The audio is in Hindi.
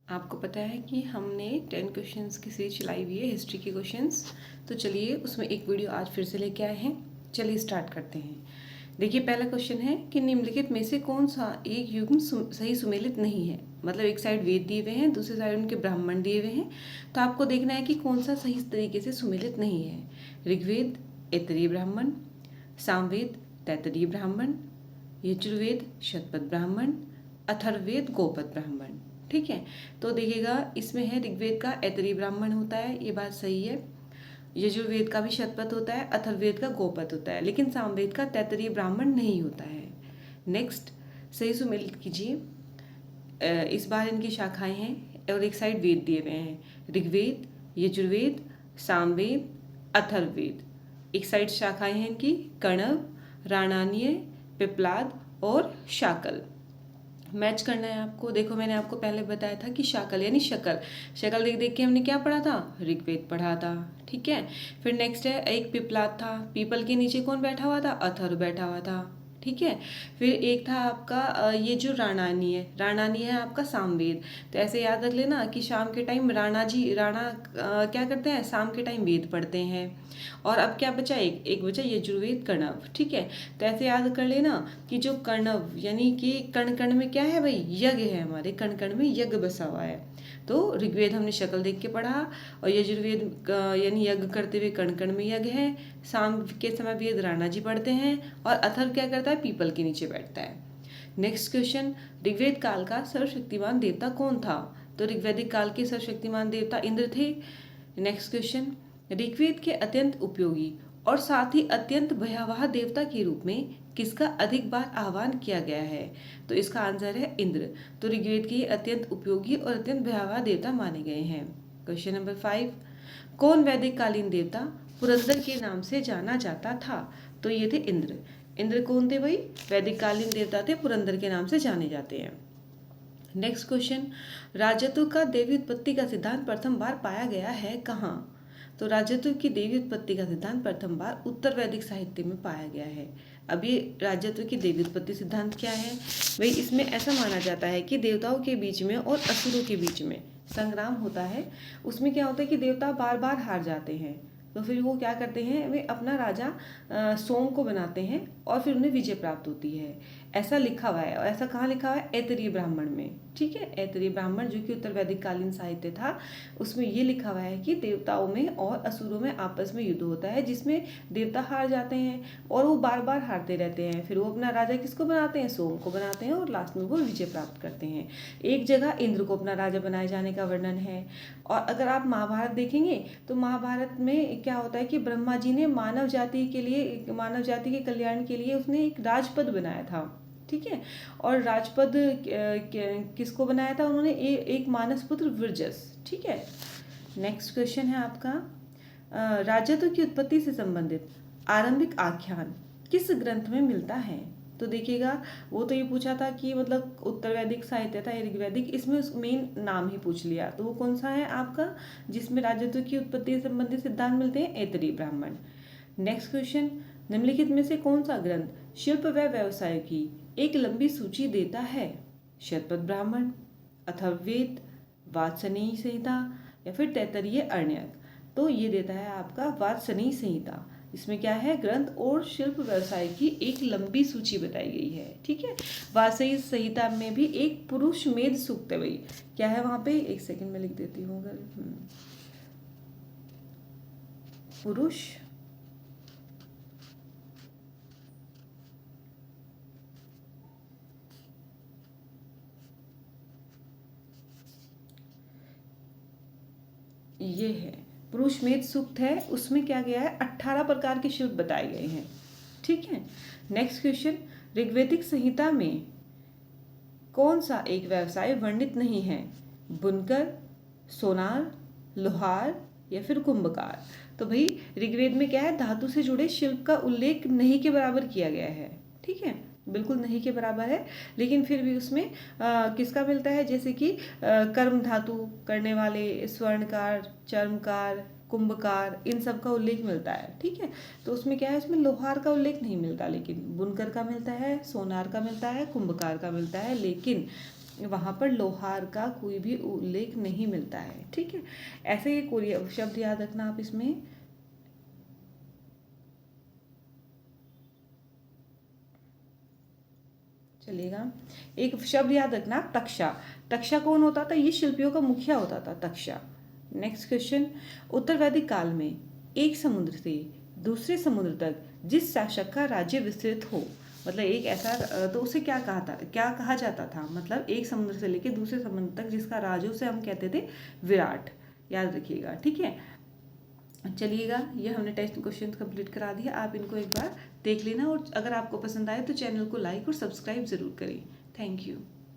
आपको पता है कि हमने 10 क्वेश्चंस की सीरीज चलाई हुई है हिस्ट्री के क्वेश्चंस। तो चलिए उसमें एक वीडियो आज फिर से लेके आए हैं। चलिए स्टार्ट करते हैं। देखिए पहला क्वेश्चन है कि निम्नलिखित में से कौन सा एक युग्म सही सुमेलित नहीं है। मतलब एक साइड वेद दिए हुए हैं, दूसरी साइड उनके ब्राह्मण दिए हुए हैं। तो आपको देखना है कि कौन सा सही तरीके से सुमेलित नहीं है। ऋग्वेद ऐतरेय ब्राह्मण, सामवेद तैतरीय ब्राह्मण, यजुर्वेद शतपथ ब्राह्मण, अथर्ववेद गोपद ब्राह्मण। ठीक है, तो देखिएगा इसमें है ऋग्वेद का ऐतरेय ब्राह्मण होता है, ये बात सही है। यजुर्वेद का भी शतपथ होता है, अथर्ववेद का गोपद होता है, लेकिन सामवेद का तैतरीय ब्राह्मण नहीं होता है। नेक्स्ट सही सुमेलित कीजिए। इस बार इनकी शाखाएं हैं और एक साइड वेद दिए हुए हैं, ऋग्वेद, यजुर्वेद, सामवेद, अथर्ववेद। एक साइड शाखाएं हैं इनकी कणव, राणानीय, पिप्लाद और शाकल। मैच करना है आपको। देखो मैंने आपको पहले बताया था कि शाकल यानी शकल, शकल देख देख के हमने क्या पढ़ा था, ऋग्वेद पढ़ा था। ठीक है, फिर नेक्स्ट है एक पिपलाद था, पीपल के नीचे कौन बैठा हुआ था, अथर्व बैठा हुआ था। ठीक है, फिर एक था आपका ये जो राणानी है, राणानी है आपका सामवेद। तो ऐसे याद रख लेना कि शाम के टाइम राणा क्या करते हैं, शाम के टाइम वेद पढ़ते हैं। और अब क्या बचा, एक बचा यजुर्वेद कणव। ठीक है, तो ऐसे याद कर लेना कि जो कणव यानी कि कण कण में क्या है भाई, यज्ञ है, हमारे कण कण में यज्ञ बसा हुआ है। तो ऋग्वेद हमने शक्ल देख के पढ़ा, और यजुर्वेद यानी यज्ञ करते हुए कण कण में यज्ञ है। शाम के समय वेद राणा जी पढ़ते हैं, और अथर्व क्या करता है, पीपल के नीचे बैठता है। नेक्स्ट क्वेश्चन, ऋग्वेद काल का सर्वशक्तिमान देवता कौन था। तो ऋग्वैदिक काल के सर्वशक्तिमान देवता इंद्र थे। नेक्स्ट क्वेश्चन, ऋग्वेद के अत्यंत उपयोगी और साथ ही अत्यंत भयावह देवता के रूप में किसका अधिक बार आह्वान किया गया है। तो इसका आंसर है इंद्र। तो ऋग्वेद के अत्यंत उपयोगी और अत्यंत भयावह देवता माने गए हैं। क्वेश्चन नंबर 5, कौन वैदिक कालीन देवता पुरंदर के नाम से जाना जाता था। तो ये थे इंद्र। इंद्र कौन थे भाई, वैदिक कालीन देवता थे, पुरंदर के नाम से जाने जाते हैं। नेक्स्ट क्वेश्चन, राजत्व का देवी उत्पत्ति का सिद्धांत प्रथम बार पाया गया है कहाँ। तो राजत्व की देवी उत्पत्ति का सिद्धांत प्रथम बार उत्तर वैदिक साहित्य में पाया गया है। अब ये राजत्व की देवी उत्पत्ति सिद्धांत क्या है भाई, इसमें ऐसा माना जाता है कि देवताओं के बीच में और असुरों के बीच में संग्राम होता है। उसमें क्या होता है कि देवता बार बार हार जाते हैं, तो फिर वो क्या करते हैं, वे अपना राजा सोम को बनाते हैं और फिर उन्हें विजय प्राप्त होती है। ऐसा लिखा हुआ है, और ऐसा कहाँ लिखा हुआ है, ऐतरेय ब्राह्मण में। ठीक है, ऐतरेय ब्राह्मण जो कि उत्तर वैदिक कालीन साहित्य था, उसमें ये लिखा हुआ है कि देवताओं में और असुरों में आपस में युद्ध होता है, जिसमें देवता हार जाते हैं और वो बार बार हारते रहते हैं। फिर वो अपना राजा किसको बनाते हैं, सोम को बनाते हैं, और लास्ट में वो विजय प्राप्त करते हैं। एक जगह इंद्र को अपना राजा बनाए जाने का वर्णन है। और अगर आप महाभारत देखेंगे तो महाभारत में क्या होता है कि ब्रह्मा जी ने मानव जाति के लिए, मानव जाति के कल्याण के लिए उसने एक राजपद बनाया था। ठीक है, और राजपद किसको बनाया था उन्होंने, एक मानस पुत्र विरजस। ठीक है, नेक्स्ट क्वेश्चन है आपका, राजत्व की उत्पत्ति से संबंधित आरंभिक आख्यान किस ग्रंथ में मिलता है। तो देखिएगा, वो तो ये पूछा था कि मतलब उत्तर वैदिक साहित्य था ऋग्वैदिक, इसमें मेन नाम ही पूछ लिया। तो वो कौन सा है आपका, जिसमें राजत्व की उत्पत्ति से संबंधित सिद्धांत मिलते हैं, ऐतरेय ब्राह्मण। नेक्स्ट क्वेश्चन, निम्नलिखित में से कौन सा ग्रंथ शिल्प व व्यवसाय की एक लंबी सूची देता है। शतपथ ब्राह्मण, अथर्ववेद, वात्सनीय संहिता या फिर तैतरीय अरण्यक। तो ये देता है आपका वात्सनीय संहिता। इसमें क्या है, ग्रंथ और शिल्प व्यवसाय की एक लंबी सूची बताई गई है। ठीक है, वात्सनीय संहिता में भी एक पुरुष मेध सूक्त है भाई, क्या है वहां पे, एक सेकंड में लिख देती हूँ अगर, पुरुष ये है पुरुष मेध सूक्त है, उसमें क्या गया है, 18 प्रकार के शिल्प बताए गए हैं। ठीक है, नेक्स्ट क्वेश्चन, ऋग्वैदिक संहिता में कौन सा एक व्यवसाय वर्णित नहीं है। बुनकर, सोनार, लोहार या फिर कुंभकार। तो भाई ऋग्वेद में क्या है, धातु से जुड़े शिल्प का उल्लेख नहीं के बराबर किया गया है। ठीक है, बिल्कुल नहीं के बराबर है, लेकिन फिर भी उसमें किसका मिलता है, जैसे कि कर्म धातु करने वाले, स्वर्णकार, चर्मकार, कुंभकार, इन सब का उल्लेख मिलता है। ठीक है, तो उसमें क्या है, इसमें लोहार का उल्लेख नहीं मिलता, लेकिन बुनकर का मिलता है, सोनार का मिलता है, कुंभकार का मिलता है, लेकिन वहाँ पर लोहार का कोई भी उल्लेख नहीं मिलता है। ठीक है, ऐसे ये कोरिया शब्द याद रखना आप इसमें। चलिएगा, एक शब्द याद रखना, तक्षा। तक्षा कौन होता था? ये शिल्पियों का मुखिया होता था, तक्षा। नेक्स्ट क्वेश्चन, उत्तर वैदिक काल में एक समुद्र से दूसरे समुद्र तक जिस शासक का राज्य विस्तृत हो, मतलब एक ऐसा, तो उसे क्या कहा था, क्या कहा जाता था? मतलब एक समुद्र से लेकर दूसरे समुद्र तक जिसका राज्य, उसे हम कहते थे विराट। याद रखिएगा, ठीक है। चलिएगा, ये हमने टेस्ट क्वेश्चन कंप्लीट करा दिया। आप इनको एक बार देख लेना, और अगर आपको पसंद आए तो चैनल को लाइक और सब्सक्राइब ज़रूर करें। Thank you.